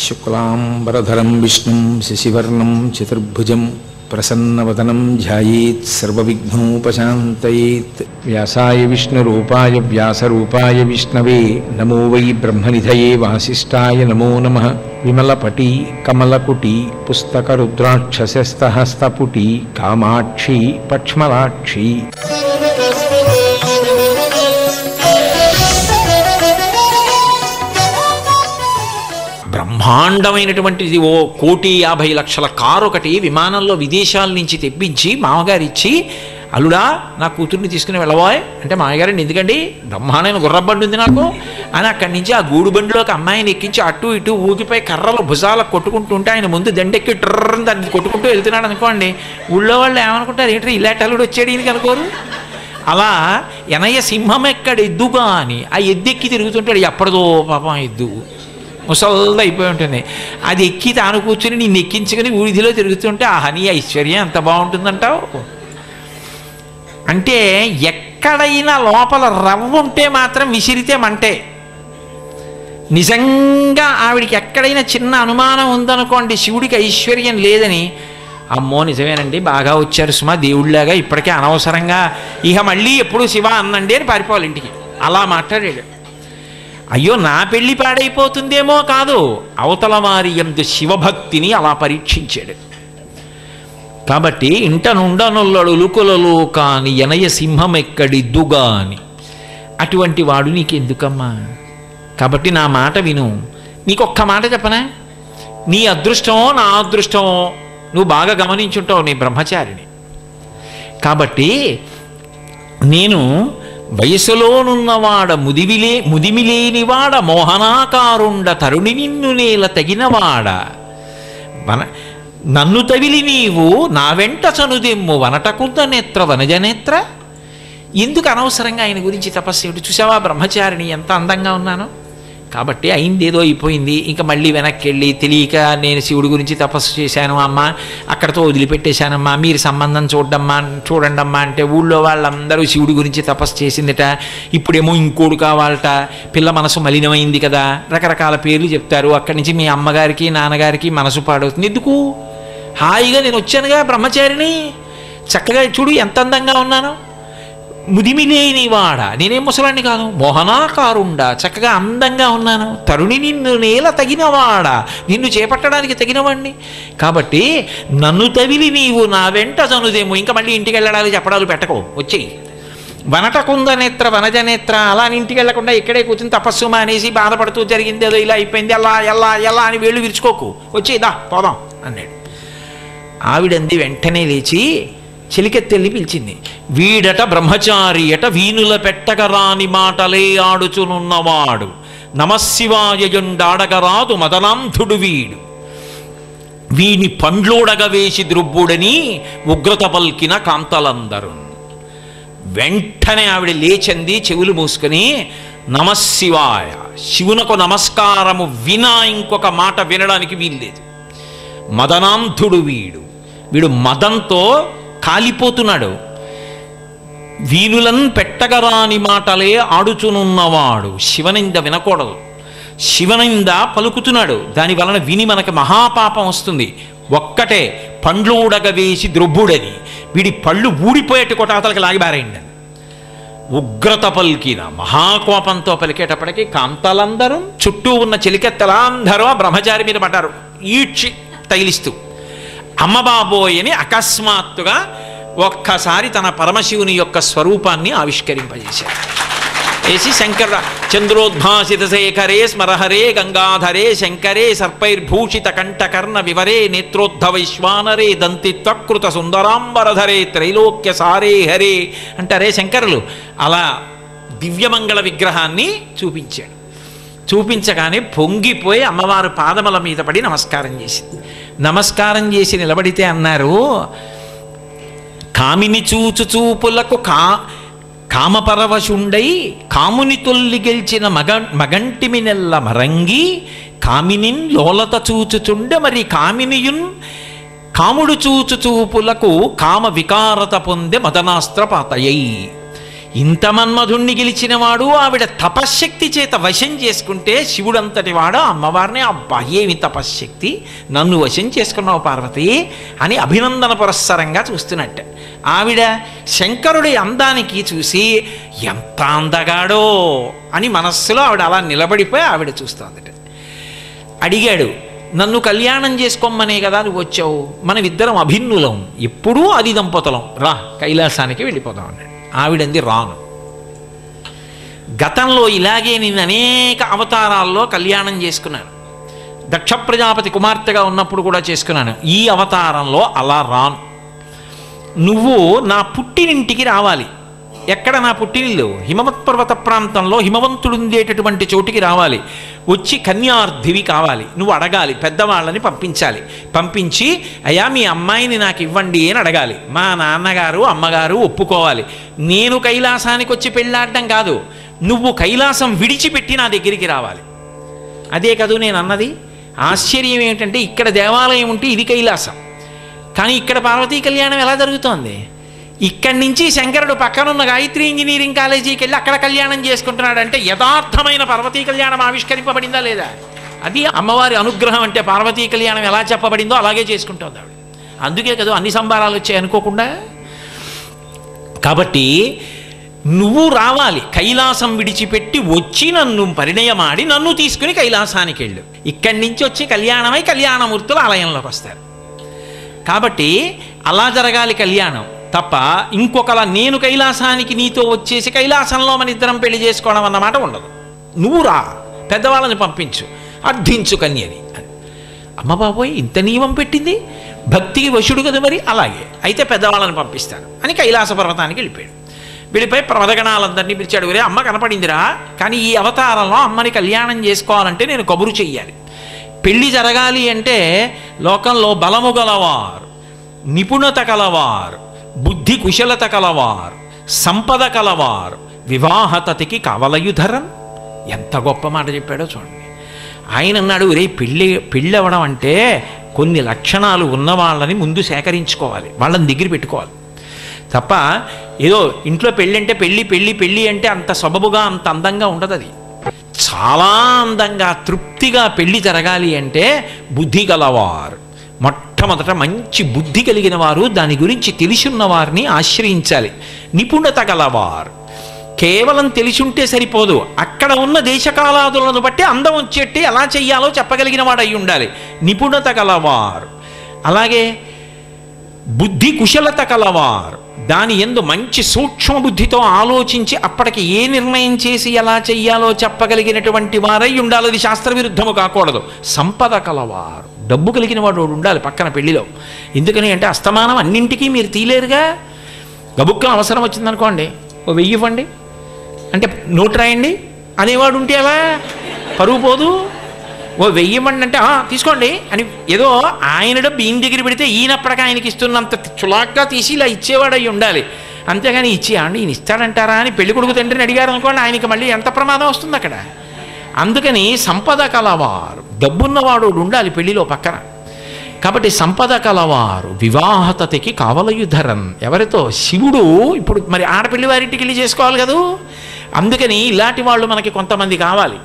శుక్లాంబరధరం విష్ణుం శశివర్ణం చతుర్భుజం ప్రసన్నవదనం ధ్యాయేత్ సర్వవిఘ్నోపశాంతయేత్. వ్యాసాయ విష్ణురూపాయ వ్యాసరూపాయ విష్ణవే నమో వై బ్రహ్మనిధయే వాసిష్ఠాయ నమో నమః. విమలపటి కమలకుటి పుస్తకరుద్రాక్షసస్తహస్తపుటి కామాక్షి పక్ష్మలాక్షి. బ్రహ్మాండమైనటువంటిది ఓ 1,50,00,000 కారు ఒకటి విమానంలో విదేశాల నుంచి తెప్పించి మామగారిచ్చి, అల్లుడా నా కూతుర్ని తీసుకుని వెళ్ళబోయ్ అంటే, మామగారండి ఎందుకండి, బ్రహ్మాండమైన గుర్రబండి ఉంది నాకు అని అక్కడి నుంచి ఆ గూడు బండిలోకి అమ్మాయిని ఎక్కించి అటు ఇటు ఊగిపోయి కర్రలు భుజాలకు కొట్టుకుంటుంటే ఆయన ముందు దండెక్కి ట్రర్రని దాన్ని కొట్టుకుంటూ వెళ్తున్నాడు అనుకోండి, ఊళ్ళో వాళ్ళు ఏమనుకుంటారు, ఏంటంటే ఇలాంటి అల్లుడు వచ్చాడు ఈయనకి అనుకోరు. అలా ఎనయ్య సింహం ఎక్కడ ఎద్దుగా అని ఆ ఎద్దెక్కి తిరుగుతుంటాడు. ఎప్పటిదో పాపం ఎద్దు ముసల్దా అయిపోయి ఉంటుంది. అది ఎక్కి తాను కూర్చుని నిన్ను ఎక్కించుకుని వీధిలో తిరుగుతుంటే ఆ హనీ ఐశ్వర్యం ఎంత బాగుంటుందంటావు. అంటే ఎక్కడైనా లోపల రవ్వ ఉంటే మాత్రం విసిరితే మంటే. నిజంగా ఆవిడికి ఎక్కడైనా చిన్న అనుమానం ఉందనుకోండి శివుడికి ఐశ్వర్యం లేదని, అమ్మో నిజమేనండి బాగా వచ్చారు సుమా దేవుళ్ళలాగా, ఇప్పటికే అనవసరంగా ఇక మళ్ళీ ఎప్పుడు శివ అన్నండి అని పారిపోవాలి ఇంటికి. అలా మాట్లాడాడు. అయ్యో నా పెళ్లి పాడైపోతుందేమో కాదు, అవతల వారి యందు శివభక్తిని అలా పరీక్షించాడు. కాబట్టి ఇంట నుండనుల్లడు లుకులలు కాని ఎనయ సింహం ఎక్కడిద్దుగా అని. అటువంటి వాడు నీకెందుకమ్మా? కాబట్టి నా మాట విను. నీకొక్క మాట చెప్పనా, నీ అదృష్టమో నా అదృష్టమో నువ్వు బాగా గమనించుంటావు, నీ బ్రహ్మచారిని. కాబట్టి నేను వయసులోనున్నవాడ ముదిమిలేనివాడ మోహనాకారుండ తరుణి నిన్ను నేల తగినవాడ నన్ను తవిలి నీవు నా వెంట చనుదెమ్ము వనటకుంద నేత్ర వనజనేత్ర. ఎందుకు అనవసరంగా ఆయన గురించి తపస్సు? చూసావా బ్రహ్మచారిని ఎంత అందంగా ఉన్నానో. కాబట్టి అయింది ఏదో అయిపోయింది, ఇంకా మళ్ళీ వెనక్కి వెళ్ళి తెలియక నేను శివుడి గురించి తపస్సు చేశాను అమ్మ, అక్కడతో వదిలిపెట్టేశానమ్మా, మీరు సంబంధం చూడండి అమ్మా అంటే ఊళ్ళో వాళ్ళందరూ శివుడి గురించి తపస్సు చేసిందిట, ఇప్పుడేమో ఇంకోడు కావాలట, పిల్ల మనసు మలినమైంది కదా, రకరకాల పేర్లు చెప్తారు. అక్కడి నుంచి మీ అమ్మగారికి నాన్నగారికి మనసు పాడవుతుంది. ఎందుకు? హాయిగా నేను వచ్చానుగా బ్రహ్మచారిని, చక్కగా చూడు ఎంత అందంగా ఉన్నాను. ముదిమిలేనివాడ, నేనేం ముసలాన్ని కాదు, మోహనాకారుండ చక్కగా అందంగా ఉన్నాను. తరుణి నిన్ను నేల తగినవాడ, నిన్ను చేపట్టడానికి తగినవాడిని. కాబట్టి నన్ను తవిలి నీవు నా వెంట చనుదేమో, ఇంకా మళ్ళీ ఇంటికి వెళ్ళడాలి చెప్పడాలు పెట్టకో, వచ్చేయి. వనటకుంద నేత్ర వనజనేత్ర, అలా ఇంటికి వెళ్లకుండా ఇక్కడే కూర్చుని తపస్సు మానేసి బాధపడుతూ జరిగింది ఏదో ఇలా అయిపోయింది ఎలా ఎలా ఎలా అని వేళ్ళు విరుచుకోకు, వచ్చేదా పోదాం అన్నాడు. ఆవిడంది వెంటనే లేచి చెలికెత్తెల్లి పిలిచింది. వీడట బ్రహ్మచారి అట వీనుల పెట్టగరాని మాటలే ఆడుచునున్నవాడు, నమశివాయయుండాడగరాదు మదనాంధుడు వీడు, వీని పండ్లోడగ వేసి ద్రుబ్బుడని ఉగ్రత పల్కిన కాంతలందరూ. వెంటనే ఆవిడ లేచింది, చెవులు మూసుకొని నమశివాయ, శివునకు నమస్కారము వినా ఇంకొక మాట వినడానికి వీల్లేదు. మదనాంధుడు వీడు, వీడు మదంతో కాలిపోతున్నాడు. వీనులను పెట్టగరాని మాటలే ఆడుచునున్నవాడు, శివనింద వినకూడదు, శివనింద పలుకుతున్నాడు. దాని వలన విని మనకి మహాపాపం వస్తుంది. ఒక్కటే పండ్లు ఊడగ వేసి ద్రొబ్బుడని, వీడి పళ్ళు ఊడిపోయేట్టు కొటాతలకి లాగిబారేయండి. ఉగ్రత పలికిన, మహాకోపంతో పలికేటప్పటికీ కాంతలందరూ చుట్టూ ఉన్న చెలికెత్తలందరూ ఆ బ్రహ్మచారి మీద పడ్డారు ఈడ్చి తగిలిస్తూ. అమ్మబాబోయ్ అని అకస్మాత్తుగా ఒక్కసారి తన పరమశివుని యొక్క స్వరూపాన్ని ఆవిష్కరింపజేశారు. వేసి శంకర చంద్రోద్భాసిత శేఖరే స్మరహరే గంగాధరే శంకరే సర్పైర్భూషిత కంఠకర్ణ వివరే నేత్రోద్ధవైశ్వానరే దంతిత్వకృత సుందరాంబరధరే త్రైలోక్య సారే హరే అంటారే శంకరులు. అలా దివ్యమంగళ విగ్రహాన్ని చూపించాడు. చూపించగానే పొంగిపోయి అమ్మవారు పాదముల మీద పడి నమస్కారం చేసింది. నమస్కారం చేసి నిలబడితే అన్నారు, కామిని చూచు చూపులకు కామపరవశుండై కాముని తొల్లి గెలిచిన మగంటిమి నెల్ల మరంగి కామినిన్ లోలత చూచుచుండ మరి కామినియున్ కాముడు చూచు చూపులకు కామ వికారత పొందే మదనాస్త్రపాతయై. ఇంత మన్మధుణ్ణి గెలిచినవాడు ఆవిడ తపశ్శక్తి చేత వశం చేసుకుంటే శివుడంతటి వాడు అమ్మవారిని, అబ్బా ఏమి తపశ్శక్తి, నన్ను వశం చేసుకున్నావు పార్వతి అని అభినందన పురస్సరంగా చూస్తున్నట్ట. ఆవిడ శంకరుడి అందానికి చూసి ఎంత అందగాడో అని మనస్సులో ఆవిడ అలా నిలబడిపోయి ఆవిడ చూస్తోందట. అడిగాడు, నన్ను కళ్యాణం చేసుకోమనే కదా నువ్వు వచ్చావు, మనమిద్దరం అభిన్నులం, ఎప్పుడూ అది దంపతులం, రా కైలాసానికి వెళ్ళిపోదాం అన్నాడు. ఆవిడంది, రాను, గతంలో ఇలాగే నేను అనేక అవతారాల్లో కళ్యాణం చేసుకున్నాను, దక్ష ప్రజాపతి కుమార్తెగా ఉన్నప్పుడు కూడా చేసుకున్నాను, ఈ అవతారంలో అలా రాను, నువ్వు నా పుట్టినింటికి రావాలి. ఎక్కడ నా పుట్టినిల్లు? హిమవత్ పర్వత ప్రాంతంలో హిమవంతుడుండేటటువంటి చోటికి రావాలి. వచ్చి కన్యార్థివి కావాలి, నువ్వు అడగాలి, పెద్దవాళ్ళని పంపించాలి. పంపించి అయ్యా మీ అమ్మాయిని నాకు ఇవ్వండి అని అడగాలి. మా నాన్నగారు అమ్మగారు ఒప్పుకోవాలి. నేను కైలాసానికి వచ్చి పెళ్ళాడడం కాదు, నువ్వు కైలాసం విడిచిపెట్టి నా దగ్గరికి రావాలి. అదే కదూ నేను అన్నది. ఆశ్చర్యం ఏమిటంటే ఇక్కడ దేవాలయం ఉంటే ఇది కైలాసం, కానీ ఇక్కడ పార్వతీ కళ్యాణం ఎలా జరుగుతోంది? ఇక్కడి నుంచి శంకరుడు పక్కనున్న గాయత్రి ఇంజనీరింగ్ కాలేజీకి వెళ్ళి అక్కడ కళ్యాణం చేసుకుంటున్నాడంటే యథార్థమైన పార్వతీ కళ్యాణం ఆవిష్కరింపబడిందా లేదా? అది అమ్మవారి అనుగ్రహం. అంటే పార్వతీ కళ్యాణం ఎలా చెప్పబడిందో అలాగే చేసుకుంటుంది ఆవిడ. అందుకే కదా అన్ని సంబారాలు వచ్చాయి అనుకోకుండా. కాబట్టి నువ్వు రావాలి, కైలాసం విడిచిపెట్టి వచ్చి నన్ను పరిణయమాడి నన్ను తీసుకుని కైలాసానికి వెళ్ళు. ఇక్కడి నుంచి వచ్చి కళ్యాణమై కళ్యాణమూర్తులు ఆలయంలోకి వస్తారు. కాబట్టి అలా జరగాలి కళ్యాణం తప్ప ఇంకొకలా నేను కైలాసానికి నీతో వచ్చేసి కైలాసంలో మన ఇద్దరం పెళ్లి చేసుకోవడం అన్నమాట ఉండదు. నువ్వు రా, పెద్దవాళ్ళని పంపించు, అర్థించు కన్యని. అమ్మ బాబోయ్ ఇంత నియమం పెట్టింది, భక్తికి వశుడు కదా మరి, అలాగే అయితే పెద్దవాళ్ళని పంపిస్తాను అని కైలాస పర్వతానికి వెళ్ళిపోయాడు. వెళ్ళిపోయి ప్రమదగణాలందరినీ పిలిచాడు. ఒరే అమ్మ కనపడిందిరా, కానీ ఈ అవతారంలో అమ్మని కళ్యాణం చేసుకోవాలంటే నేను కబురు చెయ్యాలి. పెళ్ళి జరగాలి అంటే లోకంలో బలము గలవారు, నిపుణత కలవారు, బుద్ధి కుశలత కలవారు, సంపద కలవారు వివాహతతికి కవలయుధరన్. ఎంత గొప్ప మాట చెప్పాడో చూడండి. ఆయన అన్నాడు, రే పెళ్ళి అవ్వడం అంటే కొన్ని లక్షణాలు ఉన్న వాళ్ళని ముందు సేకరించుకోవాలి, వాళ్ళని దగ్గర పెట్టుకోవాలి తప్ప ఏదో ఇంట్లో పెళ్ళి అంటే పెళ్ళి పెళ్ళి పెళ్ళి అంటే అంత సబబుగా అంత అందంగా ఉండదు. అది చాలా అందంగా తృప్తిగా పెళ్ళి జరగాలి అంటే బుద్ధి గలవారు, మొట్టమొదట మంచి బుద్ధి కలిగిన వారు, దాని గురించి తెలిసున్న వారిని ఆశ్రయించాలి. నిపుణత గలవారు, కేవలం తెలిసుంటే సరిపోదు, అక్కడ ఉన్న దేశకాలాదులను బట్టి అందం వచ్చేట్టి ఎలా చెయ్యాలో చెప్పగలిగిన వాడు అయి ఉండాలి. నిపుణత గలవారు, అలాగే బుద్ధి కుశలత కలవారు, దాని యందు మంచి సూక్ష్మ బుద్ధితో ఆలోచించి అప్పటికి ఏ నిర్ణయం చేసి ఎలా చెయ్యాలో చెప్పగలిగినటువంటి వారై ఉండాలి. అది శాస్త్ర విరుద్ధము కాకూడదు. సంపద కలవారు, డబ్బు కలిగిన వాడు ఉండాలి పక్కన పెళ్లిలో. ఎందుకని అంటే అస్తమానం అన్నింటికీ మీరు తీలేరుగా. గబుక్కన అవసరం వచ్చిందనుకోండి, ఓ 1000 ఇవ్వండి అంటే నోటు రాయండి అనేవాడు ఉంటే అలా పరువు పోదు. ఓ 1000 ఇవ్వండి అంటే తీసుకోండి అని ఏదో ఆయన డబ్బు ఈయన దగ్గర పెడితే ఈయనప్పటికీ ఆయనకి ఇస్తున్నంత చులాక్గా తీసి ఇలా ఇచ్చేవాడు అయి ఉండాలి. అంతేగాని ఇచ్చి అండి ఈయన ఇస్తాడంటారా అని పెళ్లి కొడుకు తండ్రిని అడిగారు అనుకోండి, ఆయనకి మళ్ళీ ఎంత ప్రమాదం వస్తుంది అక్కడ. అందుకని సంపద కలవారు, డబ్బున్నవాడు ఉండాలి పెళ్లిలో పక్కన. కాబట్టి సంపద కలవారు వివాహతతికి కావలయుధరన్. ఎవరితో? శివుడు. ఇప్పుడు మరి ఆడపిల్లి వారింటికి వెళ్ళి చేసుకోవాలి కదా. అందుకని ఇలాంటి వాళ్ళు మనకి కొంతమంది కావాలి.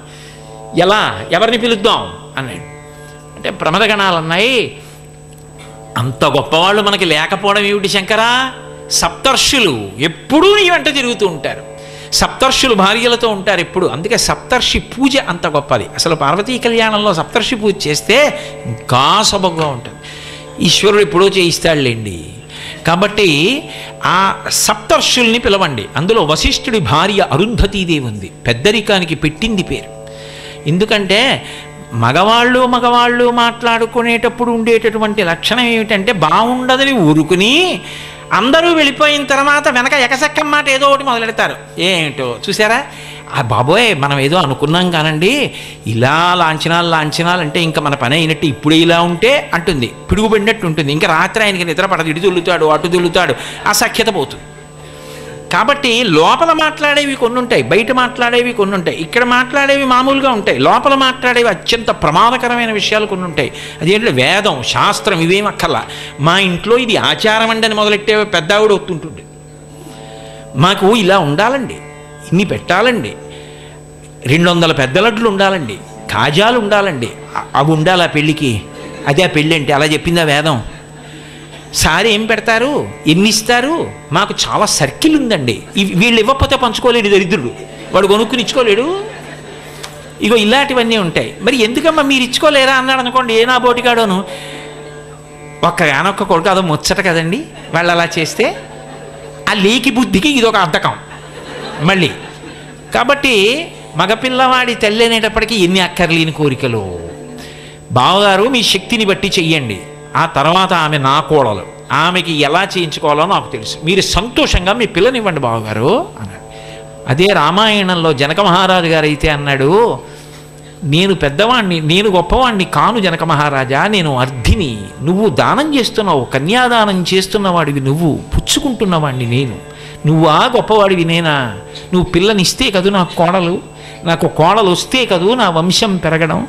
ఎలా, ఎవరిని పిలుద్దాం అన్నాడు. అంటే ప్రమదగణాలు అన్నాయి, అంత గొప్పవాళ్ళు మనకి లేకపోవడం ఏమిటి శంకరా? సప్తర్షులు ఎప్పుడూ నీ వెంట తిరుగుతూ ఉంటారు, సప్తర్షులు భార్యలతో ఉంటారు ఎప్పుడు. అందుకే సప్తర్షి పూజ అంత గొప్పది. అసలు పార్వతీ కళ్యాణంలో సప్తర్షి పూజ చేస్తే ఇంకా సబబుగా ఉంటుంది. ఈశ్వరుడు ఎప్పుడో చేయిస్తాడులేండి. కాబట్టి ఆ సప్తర్షుల్ని పిలవండి. అందులో వశిష్ఠుడి భార్య అరుంధతీదేవి ఉంది, పెద్దరికానికి పెట్టింది పేరు. ఎందుకంటే మగవాళ్ళు మాట్లాడుకునేటప్పుడు ఉండేటటువంటి లక్షణం ఏమిటంటే బాగుండదని ఊరుకుని అందరూ వెళ్ళిపోయిన తర్వాత వెనక ఎకసెక్కం మాట ఏదో ఒకటి మొదలెడతారు. ఏమిటో చూసారా, ఆ బాబోయ్ మనం ఏదో అనుకున్నాం కానండి, ఇలా లాంఛనాలు అంటే ఇంకా మన పని అయినట్టు, ఇప్పుడే ఇలా ఉంటే అంటుంది, పిడుగుపడినట్టు ఉంటుంది. ఇంకా రాత్రి ఆయనకి నిద్ర పడదు, ఇటు దుల్లుతాడు అటు దుల్లుతాడు, ఆ సఖ్యత పోతుంది. కాబట్టి లోపల మాట్లాడేవి కొన్ని ఉంటాయి, బయట మాట్లాడేవి కొన్ని ఉంటాయి. ఇక్కడ మాట్లాడేవి మామూలుగా ఉంటాయి, లోపల మాట్లాడేవి అత్యంత ప్రమాదకరమైన విషయాలు కొన్ని ఉంటాయి. అదేంటంటే వేదం శాస్త్రం ఇవేం అక్కర్లా. మా ఇంట్లో ఇది ఆచారం అండి అని మొదలెట్టే పెద్ద ఆవిడ వస్తుంటుంది. మాకు ఇలా ఉండాలండి, ఇన్ని పెట్టాలండి, 200 పెద్ద లడ్లు ఉండాలండి, కాజాలు ఉండాలండి, అవి ఉండాలి ఆ పెళ్ళికి, అదే ఆ పెళ్ళి అంటే. అలా చెప్పిందా వేదం? సారీ ఏం పెడతారు, ఎన్ని ఇస్తారు, మాకు చాలా సర్కిల్ ఉందండి, వీళ్ళు ఇవ్వకపోతే పంచుకోలేడు దరిద్రుడు, వాడు కొనుక్కుని ఇచ్చుకోలేడు. ఇగో ఇలాంటివన్నీ ఉంటాయి. మరి ఎందుకమ్మా మీరు ఇచ్చుకోలేరా అన్నాడు అనుకోండి, ఏ నా బోటికాడోను, ఒక్క కొడుకు అదో ముచ్చట కదండి వాళ్ళు అలా చేస్తే. ఆ లేకి బుద్ధికి ఇదొక అర్థకం మళ్ళీ. కాబట్టి మగపిల్లవాడి తల్లి అనేటప్పటికీ ఎన్ని అక్కర్లేని కోరికలు. బావగారు మీ శక్తిని బట్టి చెయ్యండి, ఆ తర్వాత ఆమె నా కోడలు, ఆమెకి ఎలా చేయించుకోవాలో నాకు తెలుసు, మీరు సంతోషంగా మీ పిల్లనివ్వండి బావగారు అన్నాడు. అదే రామాయణంలో జనక మహారాజు గారు అయితే అన్నాడు, నేను పెద్దవాణ్ణి, నేను గొప్పవాణ్ణి కాను జనక మహారాజా, నేను అర్ధిని, నువ్వు దానం చేస్తున్నావు, కన్యాదానం చేస్తున్నవాడివి నువ్వు, పుచ్చుకుంటున్నవాడిని నేను, నువ్వా గొప్పవాడివి నేనా? నువ్వు పిల్లనిస్తే కదూ నాకు కోడలు, నాకు కోడలు వస్తే కదూ నా వంశం పెరగడం,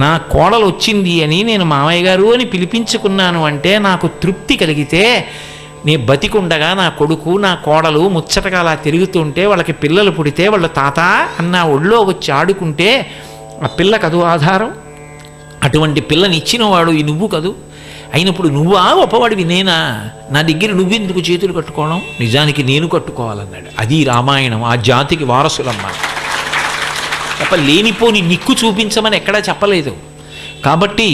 నా కోడలు వచ్చింది అని నేను మామయ్య గారు అని పిలిపించుకున్నాను అంటే నాకు తృప్తి కలిగితే, నే బతికుండగా నా కొడుకు నా కోడలు ముచ్చటగా అలా తిరుగుతుంటే, వాళ్ళకి పిల్లలు పుడితే వాళ్ళు తాత అన్న ఒళ్ళో వచ్చి ఆడుకుంటే ఆ పిల్ల కదూ ఆధారం. అటువంటి పిల్లనిచ్చినవాడు ఈ నువ్వు కదూ. అయినప్పుడు నువ్వా గొప్పవాడివి నేనా? నా దగ్గర నువ్వెందుకు చేతులు కట్టుకోవడం, నిజానికి నేను కట్టుకోవాలన్నాడు. అది రామాయణం, ఆ జాతికి వారసులమ్మా. తప్ప లేనిపోని నిక్కు చూపించమని ఎక్కడా చెప్పలేదు. కాబట్టి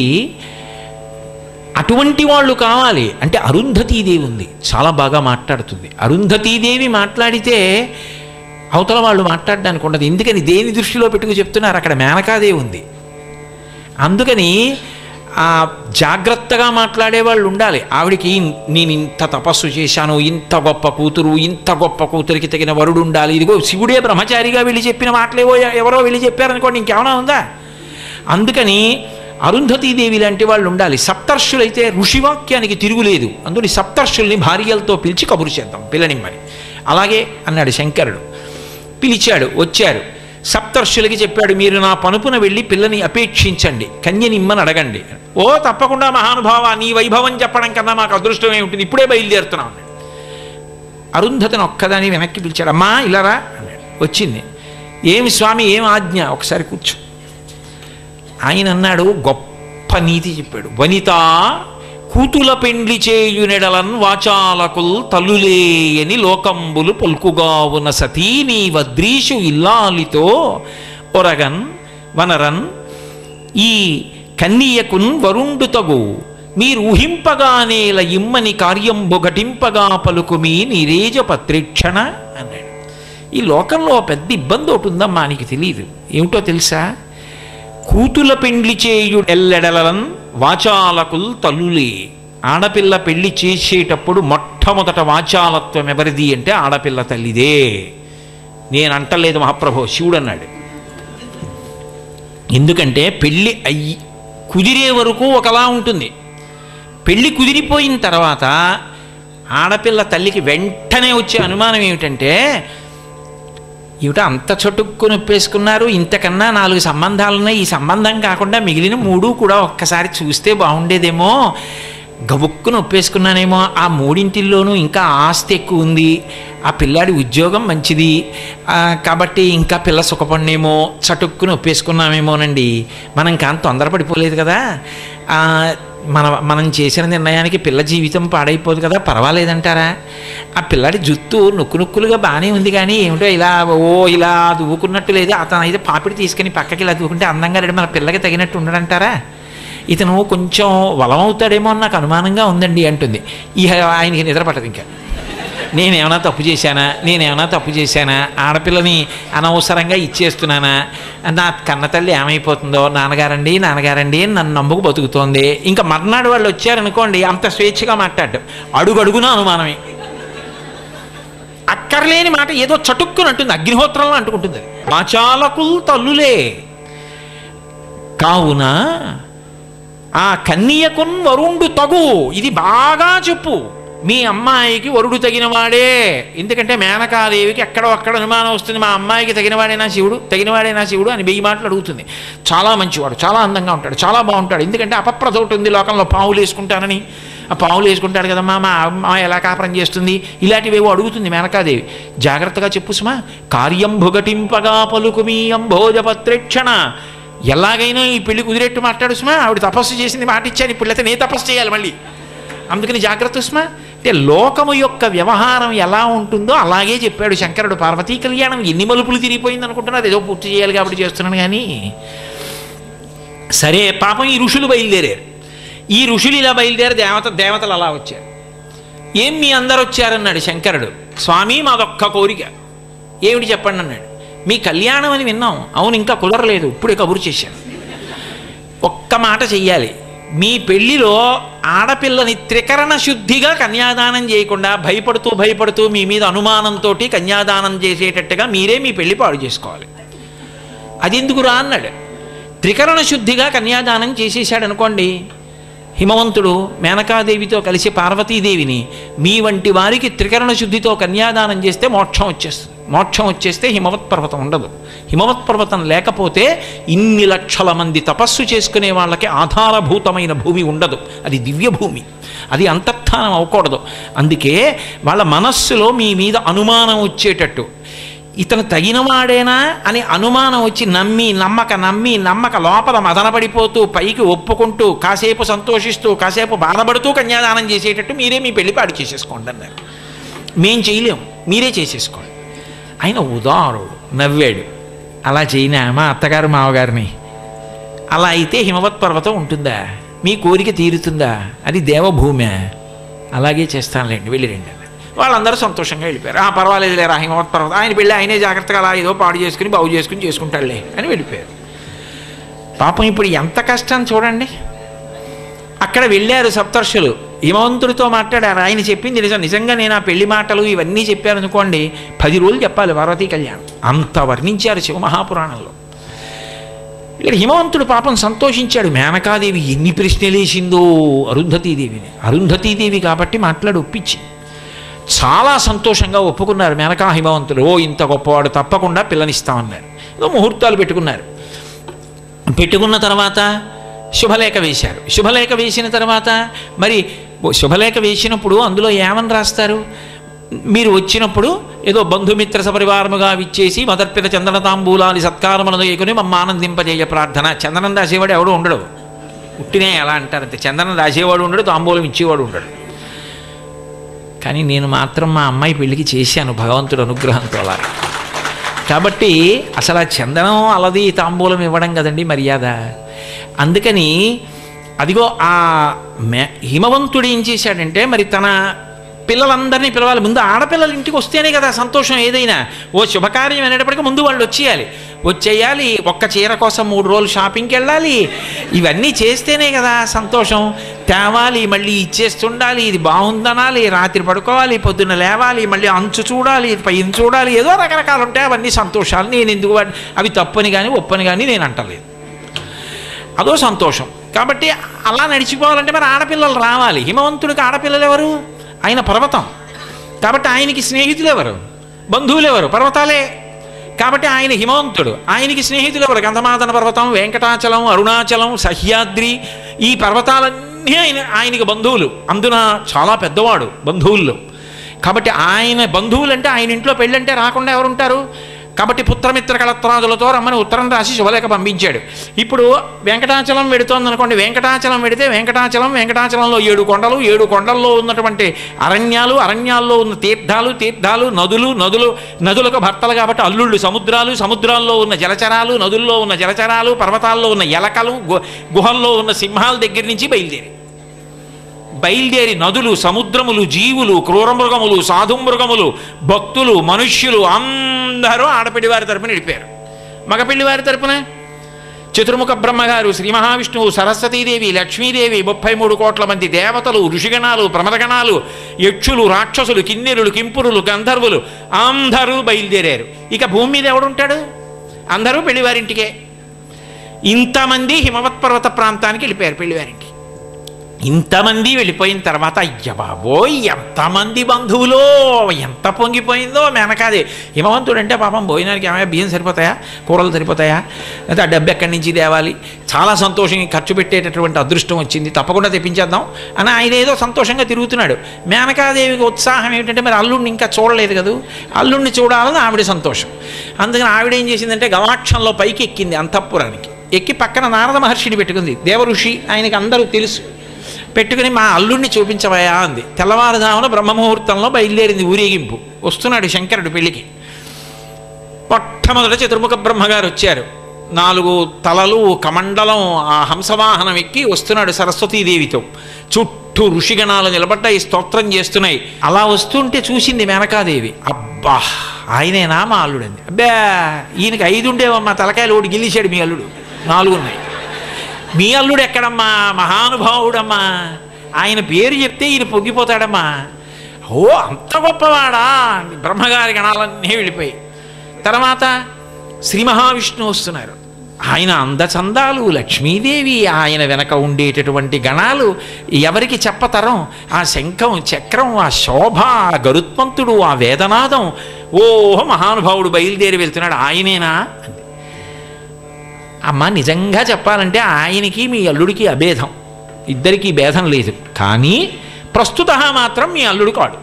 అటువంటి వాళ్ళు కావాలి. అంటే అరుంధతీదేవి ఉంది, చాలా బాగా మాట్లాడుతుంది. అరుంధతీదేవి మాట్లాడితే అవతల వాళ్ళు మాట్లాడడానికి ఉండదు. ఎందుకని దేని దృష్టిలో పెట్టుకు చెప్తున్నారు, అక్కడ మేనకాదేవి ఉంది. అందుకని ఆ జాగ్రత్తగా మాట్లాడే వాళ్ళు ఉండాలి. ఆవిడికి నేను ఇంత తపస్సు చేశాను, ఇంత గొప్ప కూతురు, ఇంత గొప్ప కూతురికి తగిన వరుడు ఉండాలి, ఇదిగో శివుడే బ్రహ్మచారిగా వెళ్ళి చెప్పిన మాటలేవో ఎవరో వెళ్ళి చెప్పారనుకోండి, ఇంకేమైనా ఉందా? అందుకని అరుంధతీదేవి లాంటి వాళ్ళు ఉండాలి. సప్తర్షులైతే ఋషివాక్యానికి తిరుగులేదు. అందుకని సప్తర్షుల్ని భార్యలతో పిలిచి కబురు చేద్దాం పిల్లనిమ్మని. అలాగే అన్నాడు శంకరుడు. పిలిచాడు, వచ్చారు. సప్తర్షులకి చెప్పాడు, మీరు నా పనుపున వెళ్ళి పిల్లని అపేక్షించండి, కన్యనిమ్మని అడగండి. ఓ తప్పకుండా మహానుభావ, నీ వైభవం చెప్పడం కన్నా మాకు అదృష్టమే ఉంటుంది, ఇప్పుడే బయలుదేరుతున్నాం అన్నాడు. అరుంధతిని ఒక్కదాని వెనక్కి పిలిచాడు. అమ్మా ఇలారా అన్నాడు. వచ్చింది. ఏమి స్వామి, ఏం ఆజ్ఞ, ఒకసారి కూర్చో. ఆయన అన్నాడు, గొప్ప నీతి చెప్పాడు. వనిత కూతుల పెండ్లి చేయునెడలన్ వాచాలకుల్ తల్లులేయని లోకంబులు పలుకుగావున సతీ నీ వద్రీషు ఇల్లాలితో ఒరగన్ వనరన్ ఈ కన్నియకున్ వరుండు తగు మీరు ఊహింపగానేల ఇమ్మని కార్యంబు ఘటింపగా పలుకు మీ నీరేజ పత్రిక్షణ అన్నాడు. ఈ లోకంలో పెద్ద ఇబ్బంది ఒకటి ఉందమ్మా, నీకు తెలియదు. ఏమిటో తెలుసా? కూతుల పెండ్లి చేయు ఎల్లెడలన్ వాచాలకుల్ తల్లులే. ఆడపిల్ల పెళ్లి చేసేటప్పుడు మొట్టమొదట వాచాలత్వం ఎవరిది అంటే ఆడపిల్ల తల్లిదే. నేను అంటలేదు మహాప్రభు, శివుడు అన్నాడు. ఎందుకంటే పెళ్ళి కుదిరే వరకు ఒకలా ఉంటుంది, పెళ్ళి కుదిరిపోయిన తర్వాత ఆడపిల్ల తల్లికి వెంటనే వచ్చే అనుమానం ఏమిటంటే, ఏమిటో అంత చొట్టుకుని ఒప్పేసుకున్నారు, ఇంతకన్నా 4 సంబంధాలున్నాయి, ఈ సంబంధం కాకుండా మిగిలిన 3 కూడా ఒక్కసారి చూస్తే బాగుండేదేమో, గబుక్కును ఒప్పేసుకున్నానేమో, ఆ 3 ఇంకా ఆస్తి ఎక్కువ ఉంది, ఆ పిల్లాడి ఉద్యోగం మంచిది కాబట్టి ఇంకా పిల్ల సుఖపడినేమో, చటుక్కుని ఒప్పేసుకున్నామేమోనండి. మనం కానీ తొందరపడిపోలేదు కదా, మనం చేసిన నిర్ణయానికి పిల్ల జీవితం పాడైపోదు కదా, పర్వాలేదంటారా? ఆ పిల్లాడి జుత్తు నొక్కులుగా బాగానే ఉంది, కానీ ఏమిటో ఇలా దువ్వుకున్నట్టు లేదు. అతను అయితే పాపిడి తీసుకుని పక్కకి ఇలా దువ్వుకుంటే అందంగా లేడు, మన పిల్లకి తగినట్టు ఉండడంటారా? ఇతను కొంచెం వలమవుతాడేమో అని నాకు అనుమానంగా ఉందండి అంటుంది. ఆయనకి నిద్ర పట్టదు. ఇంకా నేనేమైనా తప్పు చేశానా, ఆడపిల్లని అనవసరంగా ఇచ్చేస్తున్నానా, నా కన్నతల్లి ఏమైపోతుందో, నాన్నగారండి నన్ను నమ్ముకు బతుకుతోంది. ఇంకా మర్నాడు వాళ్ళు వచ్చారనుకోండి, అంత స్వేచ్ఛగా మాట్లాడటం, అడుగడుగునా అనుమానమే. అక్కర్లేని మాట ఏదో చటుక్కుని అంటుంది, అగ్నిహోత్రంలో అంటుకుంటుంది. అది వాచాలకులు తల్లులే కావున ఆ కన్యకున్ వరుణుడు తగు, ఇది బాగా చెప్పు, మీ అమ్మాయికి వరుడు తగినవాడే. ఎందుకంటే మేనకాదేవికి ఎక్కడో అక్కడ అనుమానం వస్తుంది, మా అమ్మాయికి తగినవాడేనా శివుడు అని 1000 మాటలు అడుగుతుంది. చాలా మంచివాడు, చాలా అందంగా ఉంటాడు, చాలా బాగుంటాడు. ఎందుకంటే అపప్రద ఒకటి ఉంది లోకంలో, పావులు వేసుకుంటానని. ఆ పావులు వేసుకుంటాడు కదమ్మా, మా అమ్మాయి ఎలా కాపురం చేస్తుంది, ఇలాంటివేవో అడుగుతుంది మేనకాదేవి. జాగ్రత్తగా చెప్పు సుమా, కార్యం భుగటింపగా పలుకు మీ అంభోజపత్రేక్షణ. ఎలాగైనా ఈ పెళ్లి కుదిరేట్టు మాట్లాడు సుమా, ఆవిడ తపస్సు చేసింది, మాట ఇచ్చాను, ఇప్పుడు అయితే నేను తపస్సు చేయాలి మళ్ళీ, అందుకని జాగ్రత్త సుమా. అంటే లోకము యొక్క వ్యవహారం ఎలా ఉంటుందో అలాగే చెప్పాడు శంకరుడు. పార్వతీ కళ్యాణం ఎన్ని మలుపులు తిరిగిపోయింది అనుకుంటున్నారు, ఏదో పూర్తి చేయాలి కాబట్టి చేస్తున్నాను కానీ. సరే పాపం ఈ ఋషులు బయలుదేరారు. ఈ ఋషులు ఇలా బయలుదేరి దేవతలు అలా వచ్చారు. ఏం మీ అందరు వచ్చారన్నాడు శంకరుడు. స్వామి మాదొక్క కోరిక. ఏమిటి చెప్పండి అన్నాడు. మీ కళ్యాణం అని విన్నాం, అవును ఇంకా కుదరలేదు, ఇప్పుడే కబురు చేశాను. ఒక్క మాట చెయ్యాలి, మీ పెళ్లిలో ఆడపిల్లని త్రికరణ శుద్ధిగా కన్యాదానం చేయకుండా భయపడుతూ మీ మీద అనుమానంతో కన్యాదానం చేసేటట్టుగా మీరే మీ పెళ్లి పాడు చేసుకోవాలి. అది ఎందుకురా అన్నాడు. త్రికరణ శుద్ధిగా కన్యాదానం చేసేసాడు అనుకోండి, హిమవంతుడు మేనకాదేవితో కలిసి పార్వతీదేవిని మీ వంటి వారికి త్రికరణ శుద్ధితో కన్యాదానం చేస్తే మోక్షం వచ్చేస్తుంది. మోక్షం వచ్చేస్తే హిమవత్ పర్వతం ఉండదు. హిమవత్ పర్వతం లేకపోతే ఇన్ని లక్షల మంది తపస్సు చేసుకునే వాళ్ళకి ఆధారభూతమైన భూమి ఉండదు. అది దివ్య భూమి, అది అంతర్ధానం అవ్వకూడదు. అందుకే వాళ్ళ మనస్సులో మీ మీద అనుమానం వచ్చేటట్టు, ఇతను తగినవాడేనా అని అనుమానం వచ్చి నమ్మక లోపల మదనపడిపోతూ పైకి ఒప్పుకుంటూ కాసేపు సంతోషిస్తూ కాసేపు బాధపడుతూ కన్యాదానం చేసేటట్టు మీరే మీ పెళ్లి పాడు చేసేసుకోండి అన్నారు. మేం చేయలేం, మీరే చేసేసుకోండి. ఆయన ఉదారుడు నవ్వాడు. అలా చేయనా మా అత్తగారు మావగారిని, అలా అయితే హిమవత్ పర్వతం ఉంటుందా, మీ కోరిక తీరుతుందా, అది దేవభూమి, అలాగే చేస్తానులేండి వెళ్ళిరండి. వాళ్ళందరూ సంతోషంగా వెళ్ళిపోయారు. పర్వాలేదు లేరా హిమవత్ పర్వతం, ఆయన పెళ్ళి ఆయనే జాగ్రత్తగా అలా ఏదో పాడు చేసుకుని బాగు చేసుకుంటాడులే అని వెళ్ళిపోయారు. పాపం ఇప్పుడు ఎంత కష్టం చూడండి. అక్కడ వెళ్ళారు సప్తర్షులు, హిమవంతుడితో మాట్లాడారు. ఆయన చెప్పింది నిజంగా నేను ఆ పెళ్లి మాటలు ఇవన్నీ చెప్పాను అనుకోండి, 10 రోజులు చెప్పాలి పార్వతీ కళ్యాణం, అంత వర్ణించారు శివమహాపురాణంలో. ఇక్కడ హిమవంతుడు పాపం సంతోషించాడు. మేనకాదేవి ఎన్ని ప్రశ్నలు వేసిందో అరుంధతీదేవి కాబట్టి మాట్లాడి ఒప్పించి చాలా సంతోషంగా ఒప్పుకున్నారు మేనకా హిమవంతుడు. ఇంత గొప్పవాడు, తప్పకుండా పిల్లనిస్తామన్నారు. ఏదో ముహూర్తాలు పెట్టుకున్న తర్వాత శుభలేఖ వేశారు. శుభలేఖ వేసిన తర్వాత మరి శుభలేఖ వేసినప్పుడు అందులో ఏమని రాస్తారు, మీరు వచ్చినప్పుడు ఏదో బంధుమిత్ర సపరివారముగా విచ్చేసి మదర్పిత చందన తాంబూలాది సత్కారములను వేయకుని మమ్మ ఆనందింపజేయ ప్రార్థన. చందనం రాసేవాడు ఎవడు ఉండడు, పుట్టినే ఎలా అంటారంతే, చందనం రాసేవాడు ఉండడు, తాంబూలం ఇచ్చేవాడు ఉండడు. కానీ నేను మాత్రం మా అమ్మాయి పెళ్ళికి చేశాను భగవంతుడు అనుగ్రహంతో అలా. కాబట్టి అసలు ఆ చందనం అలది తాంబూలం ఇవ్వడం కదండి మర్యాద. అందుకని అదిగో ఆ హిమవంతుడు ఏం చేశాడంటే, మరి తన పిల్లలందరినీ పిలవాలి. ముందు ఆడపిల్లలు ఇంటికి వస్తేనే కదా సంతోషం ఏదైనా. శుభకార్యం అనేటప్పటికీ ముందు వాళ్ళు వచ్చేయాలి. ఒక్క చీర కోసం 3 రోజులు షాపింగ్కి వెళ్ళాలి. ఇవన్నీ చేస్తేనే కదా సంతోషం. తేవాలి, మళ్ళీ ఇచ్చేస్తుండాలి, ఇది బాగుందనాలి, రాత్రి పడుకోవాలి, పొద్దున్న లేవాలి, మళ్ళీ అంచు చూడాలి, పైన చూడాలి, ఏదో రకరకాలు ఉంటాయి. అవన్నీ సంతోషాలు. నేను ఎందుకు అవి తప్పని కానీ ఒప్పని కానీ నేను అంటలేదు, అదో సంతోషం. కాబట్టి అలా నడిచిపోవాలంటే మరి ఆడపిల్లలు రావాలి. హిమవంతుడికి ఆడపిల్లలు ఎవరు? ఆయన పర్వతం కాబట్టి ఆయనకి స్నేహితులు ఎవరు? బంధువులు ఎవరు? పర్వతాలే. కాబట్టి ఆయన హిమవంతుడు, ఆయనకి స్నేహితులు ఎవరు? గంధమాదన పర్వతం, వెంకటాచలం, అరుణాచలం, సహ్యాద్రి, ఈ పర్వతాలన్నీ ఆయనకి బంధువులు. అందున చాలా పెద్దవాడు బంధువుల్లో. కాబట్టి ఆయన బంధువులంటే ఆయన ఇంట్లో పెళ్ళంటే రాకుండా ఎవరుంటారు? కాబట్టి పుత్రమిత్ర కళత్రాదులతో రమ్మని ఉత్తరం రాసి శుభలేఖ పంపించాడు. ఇప్పుడు వెంకటాచలం వెడుతోంది అనుకోండి, వెంకటాచలం వెడితే వెంకటాచలంలో 7 కొండలు, 7 కొండల్లో ఉన్నటువంటి అరణ్యాల్లో ఉన్న తీర్థాలు, నదులకు భర్తలు కాబట్టి అల్లుళ్ళు, సముద్రాల్లో ఉన్న జలచరాలు, నదుల్లో ఉన్న జలచరాలు, పర్వతాల్లో ఉన్న ఎలకలు, గుహల్లో ఉన్న సింహాల దగ్గర నుంచి బయలుదేరి నదులు, సముద్రములు, జీవులు, క్రూరమృగములు, సాధుమృగములు, భక్తులు, మనుష్యులు అందరూ ఆడపిల్లి వారి తరపున వెళ్ళిపోయారు. మగపిల్లి వారి తరపున చతుర్ముఖ బ్రహ్మగారు, శ్రీ మహావిష్ణువు, సరస్వతీదేవి, లక్ష్మీదేవి, 33 కోట్ల మంది దేవతలు, ఋషిగణాలు, ప్రమదగణాలు, యక్షులు, రాక్షసులు, కిన్నెరులు, కింపురులు, గంధర్వులు అందరూ బయలుదేరారు. ఇక భూమి మీద ఎవడుంటాడు? అందరూ పెళ్లివారింటికే. ఇంతమంది హిమవత్పర్వత ప్రాంతానికి వెళ్ళిపోయారు పెళ్లివారింటికి. ఇంతమంది వెళ్ళిపోయిన తర్వాత అయ్య బాబోయ్ ఎంతమంది బంధువులో, ఎంత పొంగిపోయిందో మేనకాదే. హిమవంతుడు అంటే పాపం భోజనానికి ఏమైనా బియ్యం సరిపోతాయా, కూరలు సరిపోతాయా, అయితే ఆ డబ్బు ఎక్కడి నుంచి తేవాలి, చాలా సంతోషంగా ఖర్చు పెట్టేటటువంటి అదృష్టం వచ్చింది, తప్పకుండా తెప్పించేద్దాం అని ఆయన ఏదో సంతోషంగా తిరుగుతున్నాడు. మేనకాదేవికి ఉత్సాహం ఏమిటంటే మరి అల్లుడిని ఇంకా చూడలేదు కదా, అల్లుడిని చూడాలని ఆవిడ సంతోషం. అందుకని ఆవిడ ఏం చేసిందంటే గవాక్షంలో పైకి ఎక్కింది అంతఃపురానికి. ఎక్కి పక్కన నారద మహర్షిని పెట్టుకుంది. దేవఋషి, ఆయనకి అందరూ తెలుసు. పెట్టుకుని మా అల్లుడిని చూపించవయా అంది. తెల్లవారుజామున బ్రహ్మముహూర్తంలో బయలుదేరింది ఊరేగింపు. వస్తున్నాడు శంకరుడు పెళ్లికి. మొట్టమొదట చతుర్ముఖ బ్రహ్మగారు వచ్చారు. 4 తలలు, కమండలం, ఆ హంసవాహనం ఎక్కి వస్తున్నాడు సరస్వతీదేవితో. చుట్టూ ఋషిగణాలు నిలబడ్డాయి, స్తోత్రం చేస్తున్నాయి. అలా వస్తుంటే చూసింది మేనకాదేవి. అబ్బా ఆయనేనా మా అల్లుడంది. అబ్బా ఈయనకి 5 ఉండేవమ్మా తలకాయలు, ఓడి గిల్లిశాడు మీ అల్లుడు, 4 ఉన్నాయి. మీ అల్లుడు ఎక్కడమ్మా, మహానుభావుడమ్మా, ఆయన పేరు చెప్తే ఈయన పొంగిపోతాడమ్మా. ఓ అంత గొప్పవాడా, బ్రహ్మగారి గణాలన్నీ వెళ్ళిపోయి. తర్వాత శ్రీ మహావిష్ణువు వస్తున్నారు. ఆయన అందచందాలు, లక్ష్మీదేవి, ఆయన వెనక ఉండేటటువంటి గణాలు ఎవరికి చెప్పతరం. ఆ శంఖం, చక్రం, ఆ శోభ, ఆ గరుత్మంతుడు, ఆ వేదనాదం. ఓహో మహానుభావుడు బయలుదేరి వెళ్తున్నాడు, ఆయనేనా అంది. అమ్మ నిజంగా చెప్పాలంటే ఆయనకి మీ అల్లుడికి అభేదం, ఇద్దరికీ భేదం లేదు. కానీ ప్రస్తుత మాత్రం మీ అల్లుడు కాడు.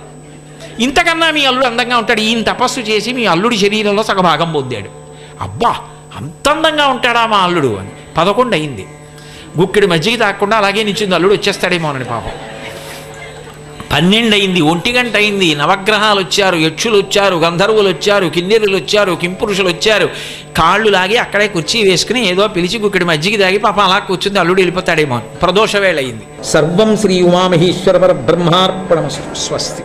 ఇంతకన్నా మీ అల్లుడు అందంగా ఉంటాడు. ఈయన తపస్సు చేసి మీ అల్లుడి శరీరంలో సగభాగం పొందాడు. అబ్బా అంత అందంగా ఉంటాడా మా అల్లుడు అని. 11 అయింది. గుక్కెడు మజ్జిగ తాకుండా అలాగే నిల్చుంది. అల్లుడు వచ్చేస్తాడేమోనని పాపం. 12 అయింది. 1 గంట అయింది. నవగ్రహాలు వచ్చారు, యక్షులు వచ్చారు, గంధర్వులు వచ్చారు, కిన్నెరులు వచ్చారు, కింపురుషులు వచ్చారు. కాళ్ళు లాగి అక్కడే కుర్చీ వేసుకుని ఏదో పిలిచి గుక్కెడు మజ్జిగ తాగి పాపం అలా కూర్చుంది. అల్లుడు వెళ్ళిపోతాడేమో అని. ప్రదోష వేళ అయింది. సర్వం శ్రీ ఉమామహేశ్వర పరబ్రహ్మార్పణమస్తు. స్వస్తి.